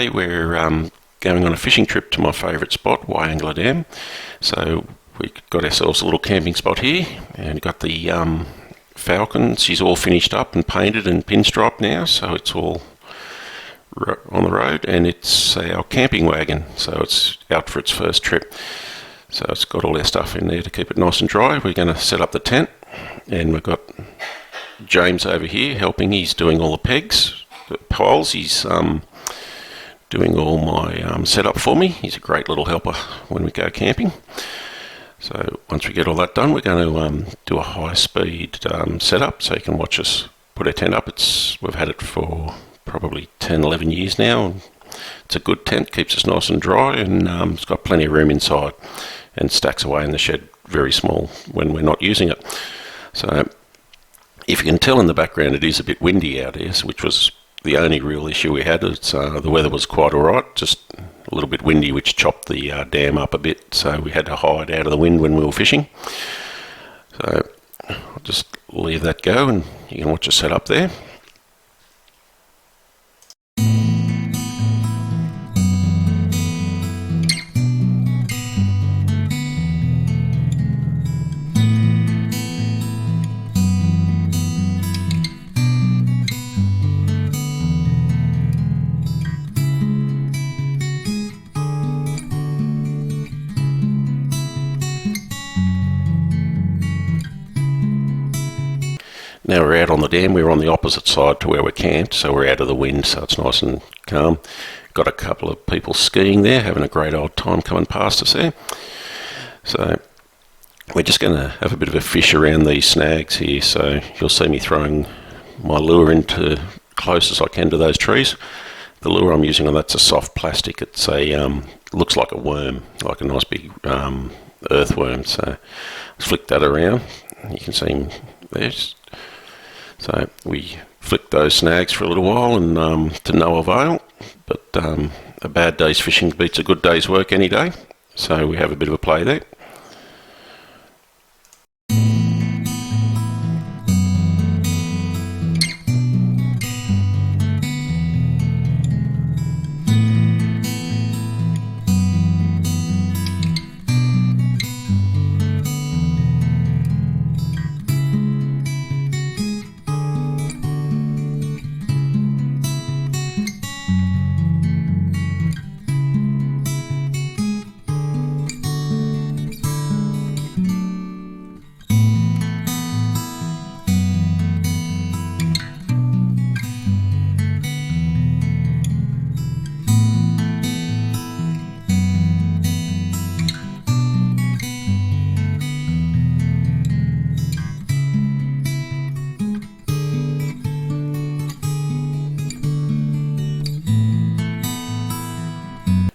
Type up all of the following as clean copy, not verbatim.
today we're going on a fishing trip to my favourite spot, Wyangla Dam. So we got ourselves a little camping spot here, and got the Falcon. She's all finished up and painted and pinstriped now, so it's all on the road, and it's our camping wagon, so it's out for its first trip. So it's got all our stuff in there to keep it nice and dry. We're going to set up the tent, and we've got James over here helping. He's doing all the pegs, the poles. He's doing all my setup for me. He's a great little helper when we go camping. So once we get all that done, we're going to do a high-speed setup, so you can watch us put our tent up. We've had it for probably 10, 11 years now. It's a good tent, keeps us nice and dry, and it's got plenty of room inside and stacks away in the shed very small when we're not using it. So if you can tell in the background, it is a bit windy out here, which was the only real issue we had. The weather was quite alright, just a little bit windy, which chopped the dam up a bit, so we had to hide out of the wind when we were fishing. So I'll just leave that go, and you can watch us set up there. Now we're out on the dam. We're on the opposite side to where we're camped, so we're out of the wind, so it's nice and calm. Got a couple of people skiing there, having a great old time coming past us there. So we're just going to have a bit of a fish around these snags here, so you'll see me throwing my lure into close as I can to those trees. The lure I'm using on that's a soft plastic. It's looks like a worm, like a nice big earthworm. So let's flick that around. You can see him there. So we flicked those snags for a little while, and to no avail, but a bad day's fishing beats a good day's work any day, so we have a bit of a play there.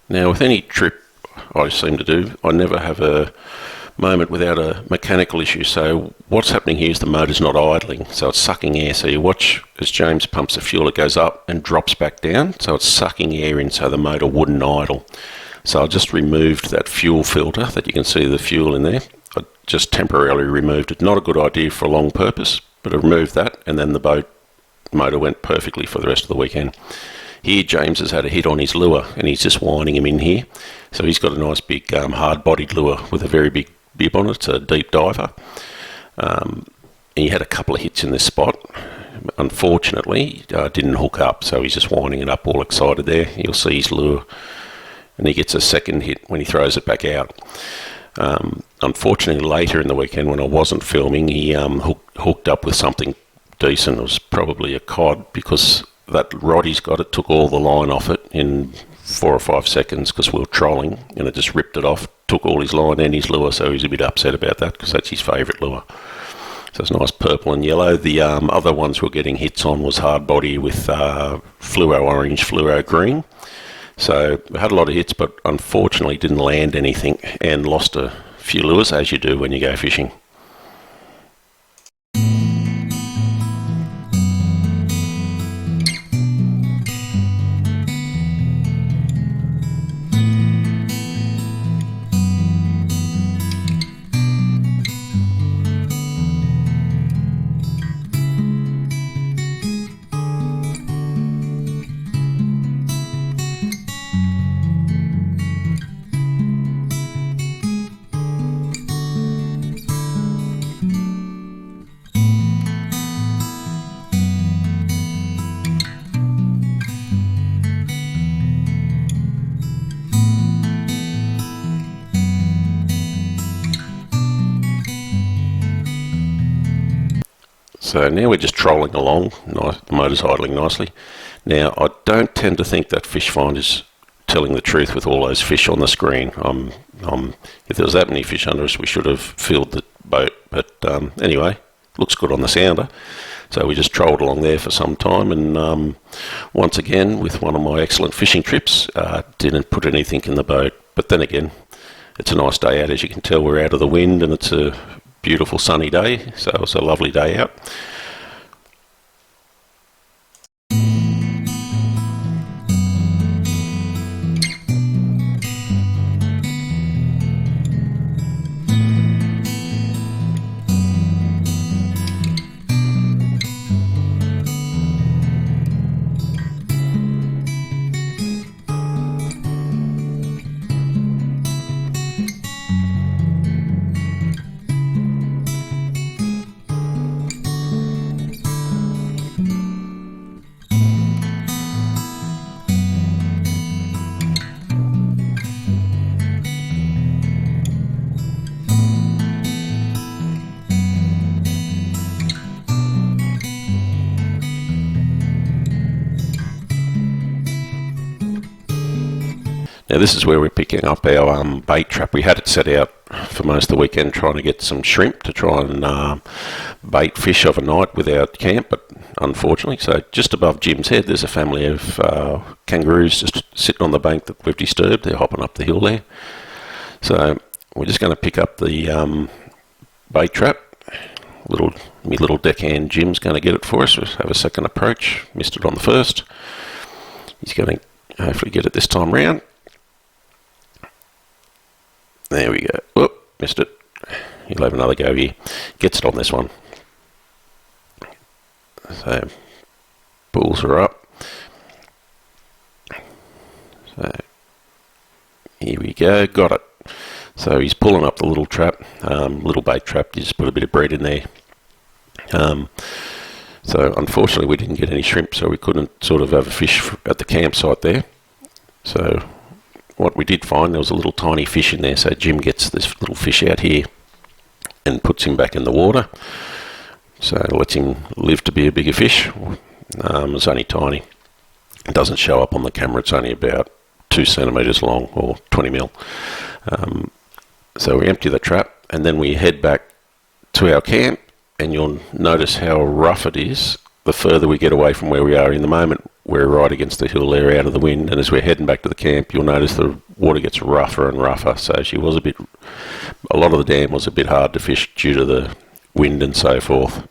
Now, with any trip I seem to do, I never have a moment without a mechanical issue. So what's happening here is the motor's not idling, so it's sucking air. So you watch as James pumps the fuel, it goes up and drops back down, so it's sucking air in so the motor wouldn't idle. So I just removed that fuel filter that you can see the fuel in there. I just temporarily removed it. Not a good idea for a long purpose, but I removed that, and then the boat motor went perfectly for the rest of the weekend. Here James has had a hit on his lure, and he's just winding him in here. So he's got a nice big hard-bodied lure with a very big bib on it. It's a deep diver. And he had a couple of hits in this spot. Unfortunately, didn't hook up, so he's just winding it up all excited there. You'll see his lure, and he gets a second hit when he throws it back out. Unfortunately, later in the weekend when I wasn't filming, he hooked up with something decent. It was probably a cod, because that rod he's got, it took all the line off it in 4 or 5 seconds because we were trolling, and it just ripped it off, took all his line and his lure, so he's a bit upset about that because that's his favourite lure. So it's nice purple and yellow. The other ones we're getting hits on was hard body with fluoro orange, fluoro green. So we had a lot of hits, but unfortunately didn't land anything and lost a few lures, as you do when you go fishing. So now we're just trolling along, nice, the motor's idling nicely. Now, I don't tend to think that fish finder's telling the truth with all those fish on the screen. If there was that many fish under us, we should have filled the boat. But anyway, looks good on the sounder. So we just trolled along there for some time, and once again, with one of my excellent fishing trips, didn't put anything in the boat. But then again, it's a nice day out. As you can tell, we're out of the wind, and it's a beautiful sunny day, so it's a lovely day out. Now this is where we're picking up our bait trap. We had it set out for most of the weekend trying to get some shrimp to try and bait fish overnight with our camp, but unfortunately, so just above Jim's head there's a family of kangaroos just sitting on the bank that we've disturbed. They're hopping up the hill there. So we're just going to pick up the bait trap. My little deckhand Jim's going to get it for us. We'll have a second approach. Missed it on the first. He's going to hopefully get it this time round. There we go. Whoop, missed it. He'll have another go here. Gets it on this one. So, pulls her up. So, here we go. Got it. So he's pulling up the little trap, little bait trap. You just put a bit of bread in there. So unfortunately we didn't get any shrimp, so we couldn't sort of have a fish at the campsite there. So what we did find, there was a little tiny fish in there, so Jim gets this little fish out here and puts him back in the water. So lets him live to be a bigger fish. It's only tiny. It doesn't show up on the camera, it's only about 2 centimetres long, or 20 mil. So we empty the trap and then we head back to our camp, and you'll notice how rough it is the further we get away from where we are. In the moment we're right against the hill there, out of the wind, and as we're heading back to the camp you'll notice the water gets rougher and rougher. So a lot of the dam was a bit hard to fish due to the wind and so forth.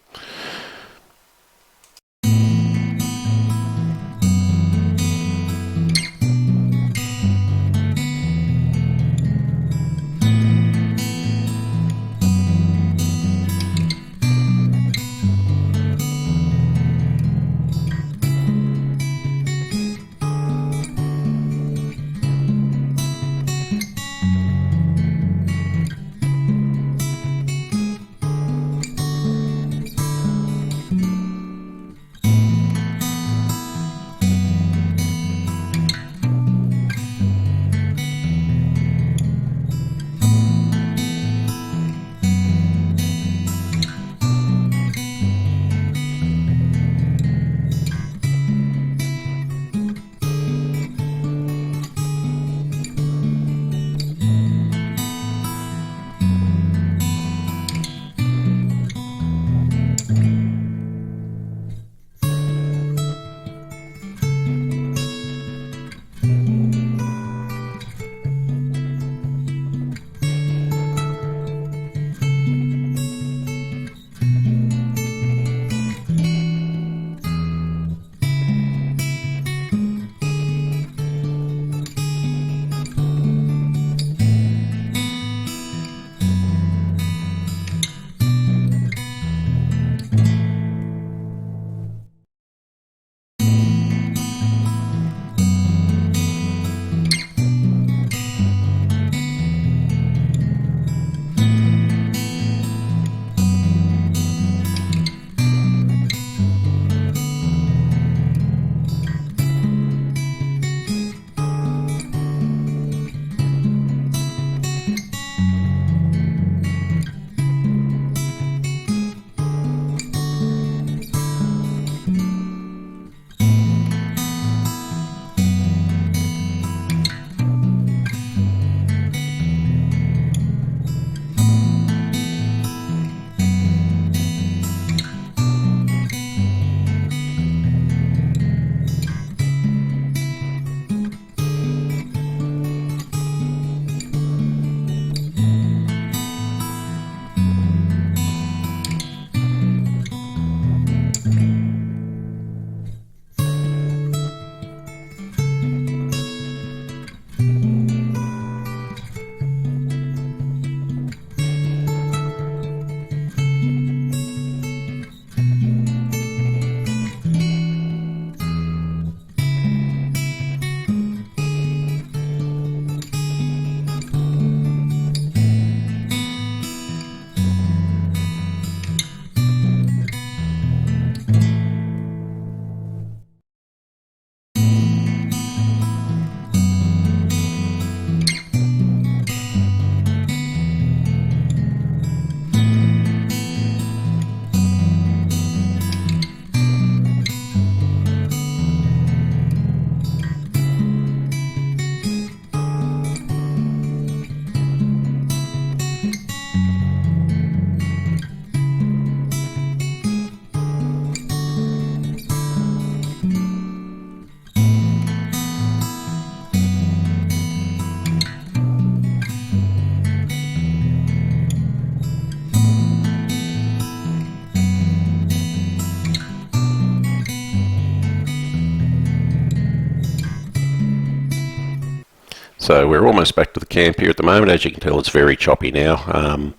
So we're almost back to the camp here at the moment. As you can tell, it's very choppy now,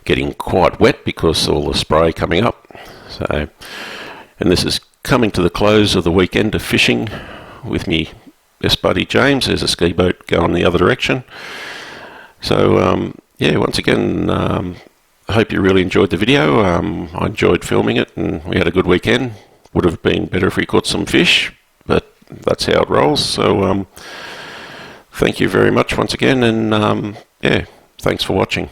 getting quite wet because of all the spray coming up. So, and this is coming to the close of the weekend of fishing with me best buddy James. There's a ski boat going the other direction. So yeah, once again, I hope you really enjoyed the video. I enjoyed filming it, and we had a good weekend. Would have been better if we caught some fish, but that's how it rolls. So thank you very much once again, and yeah, thanks for watching.